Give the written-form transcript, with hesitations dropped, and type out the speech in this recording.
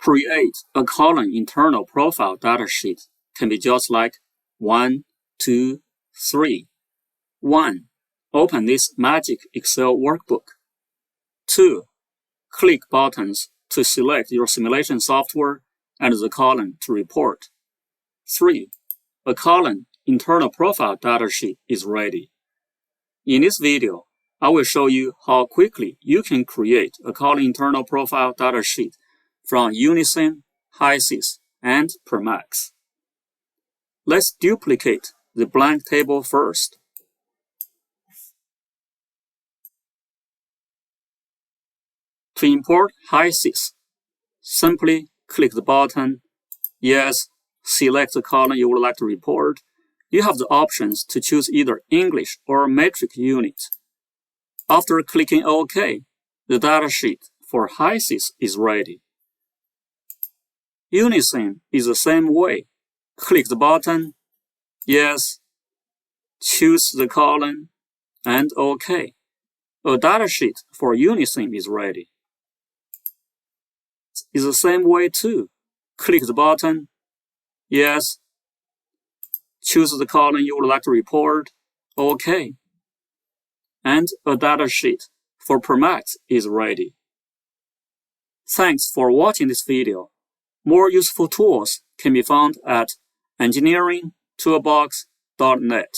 create a column internal profile datasheet can be just like 1, 2, 3. 1. Open this magic Excel workbook. 2. Click buttons to select your simulation software and the column to report. 3. A column internal profile datasheet is ready. In this video, I will show you how quickly you can create a column internal profile datasheet from UniSim, Hysys, and ProMax. Let's duplicate the blank table first. To import Hysys, simply click the button, Yes, select the column you would like to report. You have the options to choose either English or metric unit. After clicking OK, the datasheet for Hysys is ready. UniSim is the same way. Click the button, Yes, choose the column, and OK. A datasheet for UniSim is ready. It's the same way too. Click the button, Yes, choose the column you would like to report, OK. And a datasheet for ProMax is ready. Thanks for watching this video. More useful tools can be found at engineeringtoolbox.net.